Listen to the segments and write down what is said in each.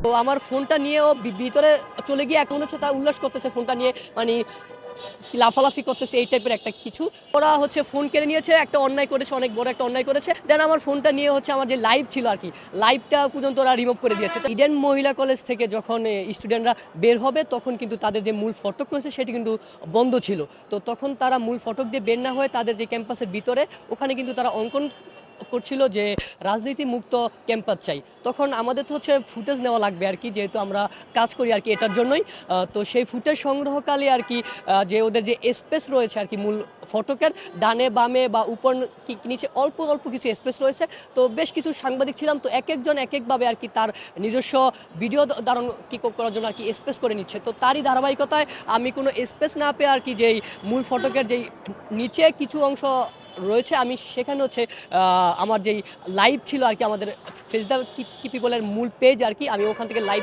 তো আমার ফোনটা নিয়েও ভিতরে চলে গিয়ে এখন হচ্ছে তারা উল্লাস করতেছে ফোনটা নিয়ে, মানে লাফালাফি করতেছে এই টাইপের একটা কিছু। ওরা হচ্ছে ফোন কেড়ে নিয়েছে, একটা অন্যায় করেছে, অনেক বড় একটা অন্যায় করেছে। দেন আমার ফোনটা নিয়ে হচ্ছে আমার যে লাইভ ছিল আর কি, লাইভটা পর্যন্ত ওরা রিমুভ করে দিয়েছে। ইডেন মহিলা কলেজ থেকে যখন স্টুডেন্টরা বের হবে তখন কিন্তু তাদের যে মূল ফটক রয়েছে সেটি কিন্তু বন্ধ ছিল। তো তখন তারা মূল ফটক দিয়ে বের না হয়ে তাদের যে ক্যাম্পাসের ভিতরে ওখানে কিন্তু তারা অঙ্কন করছিল যে রাজনীতি মুক্ত ক্যাম্পাস চাই। তখন আমাদের তো হচ্ছে ফুটেজ নেওয়া লাগবে আর কি, যেহেতু আমরা কাজ করি আর কি এটার জন্যই। তো সেই ফুটেজ সংগ্রহকালে আর কি যে ওদের যে স্পেস রয়েছে আর কি মূল ফটকের ডানে বামে বা উপর নিচে অল্প অল্প কিছু স্পেস রয়েছে। তো বেশ কিছু সাংবাদিক ছিলাম, তো এক একজন এক একভাবে আর কি তার নিজস্ব ভিডিও ধারণ করার জন্য আর কি স্পেস করে নিচ্ছে। তো তারই ধারাবাহিকতায় আমি কোনো স্পেস না পেয়ে আর কি যেই মূল ফটকের যেই নিচে কিছু অংশ রয়েছে আমি সেখানে হচ্ছে আমার যেই লাইভ ছিল আর কি, আমাদের ফেস দ্য কি পিপলের মূল পেজ আর কি, আমি ওখান থেকে লাইভ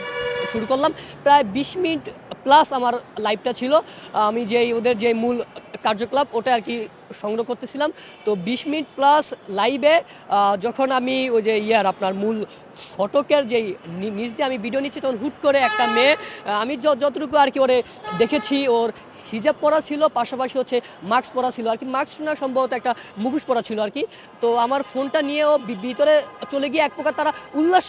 শুরু করলাম। প্রায় 20 মিনিট প্লাস আমার লাইভটা ছিল। আমি যেই ওদের যে মূল কার্যকলাপ ওটা আর কি সংগ্রহ করতেছিলাম। তো 20 মিনিট প্লাস লাইভে যখন আমি ওই যে আপনার মূল ফটকের যেই নিচ দিয়ে আমি ভিডিও নিচ্ছি, তখন হুট করে একটা মেয়ে, আমি যতটুকু আর কি ওরে দেখেছি, ওর হিজাব পরা ছিল, পাশাপাশি হচ্ছে মাস্ক পরা ছিল আর কি, মাস্ক না সম্ভবত একটা মুখোশ পরা ছিল আর কি। তো আমার ফোনটা নিয়েও ভিতরে চলে গিয়ে এক প্রকার তারা উল্লাস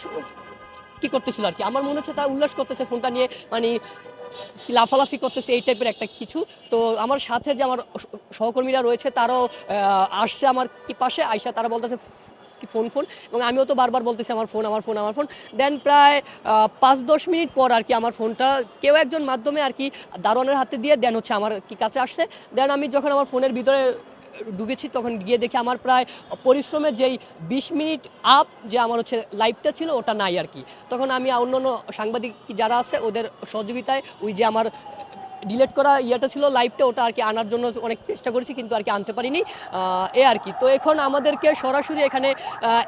করতেছিল আর কি, আমার মনে হচ্ছে তারা উল্লাস করতেছে ফোনটা নিয়ে, মানে লাফালাফি করতেছে এই টাইপের একটা কিছু। তো আমার সাথে যে আমার সহকর্মীরা রয়েছে তারাও আসছে আমার কি পাশে আইসা, তারা বলতেছে ফোন ফোন, এবং আমিও তো বারবার বলতেছি আমার ফোন আমার ফোন আমার ফোন। দেন প্রায় 5-10 মিনিট পর আর কি আমার ফোনটা কেউ একজন মাধ্যমে আর কি দারোয়ানের হাতে দিয়ে দেন হচ্ছে আমার কি কাছে আসছে। দেন আমি যখন আমার ফোনের ভিতরে ঢুকেছি তখন গিয়ে দেখি আমার প্রায় পরিশ্রমের যেই 20 মিনিট আপ যে আমার হচ্ছে লাইভটা ছিল ওটা নাই আর কি। তখন আমি অন্য অন্য সাংবাদিক যারা আছে ওদের সহযোগিতায় ওই যে আমার ডিলেট করা ইয়েটা ছিল লাইভটা, ওটা আর কি আনার জন্য অনেক চেষ্টা করেছি কিন্তু আর কি আনতে পারিনি এ আর কি। তো এখন আমাদেরকে সরাসরি এখানে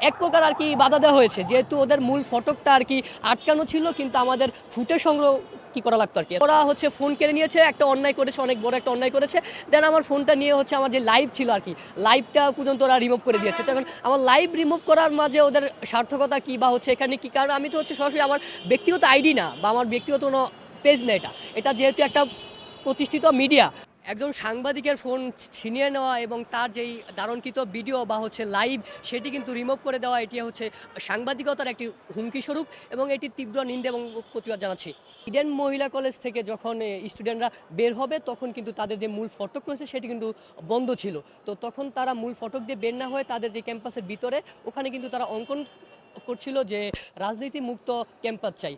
এক প্রকার আর কি বাধা দেওয়া হয়েছে, যেহেতু ওদের মূল ফটকটা আর কি আটকানো ছিল, কিন্তু আমাদের ফুটেজ সংগ্রহ কি করা লাগতো আর কি। ওরা হচ্ছে ফোন কেড়ে নিয়েছে, একটা অন্যায় করেছে, অনেক বড় একটা অন্যায় করেছে। দেন আমার ফোনটা নিয়ে হচ্ছে আমার যে লাইভ ছিল আর কি, লাইভটা পর্যন্ত ওরা রিমুভ করে দিয়েছে। তখন আমার লাইভ রিমুভ করার মাঝে ওদের সার্থকতা কি বা হচ্ছে এখানে কি, কারণ আমি তো হচ্ছে সরাসরি আমার ব্যক্তিগত আইডি না বা আমার ব্যক্তিগত কোনো পেজ না, এটা যেহেতু একটা প্রতিষ্ঠিত মিডিয়া। একজন সাংবাদিকের ফোন ছিনিয়ে নেওয়া এবং তার যেই ধারণকৃত ভিডিও বা হচ্ছে লাইভ সেটি কিন্তু রিমুভ করে দেওয়া, এটি হচ্ছে সাংবাদিকতার একটি হুমকি স্বরূপ, এবং এটি তীব্র নিন্দা এবং প্রতিবাদ জানাচ্ছি। ইডেন মহিলা কলেজ থেকে যখন স্টুডেন্টরা বের হবে তখন কিন্তু তাদের যে মূল ফটক রয়েছে সেটি কিন্তু বন্ধ ছিল। তো তখন তারা মূল ফটক দিয়ে বের না হয়ে তাদের যে ক্যাম্পাসের ভিতরে ওখানে কিন্তু তারা অঙ্কন করছিল যে রাজনীতি মুক্ত ক্যাম্পাস চাই।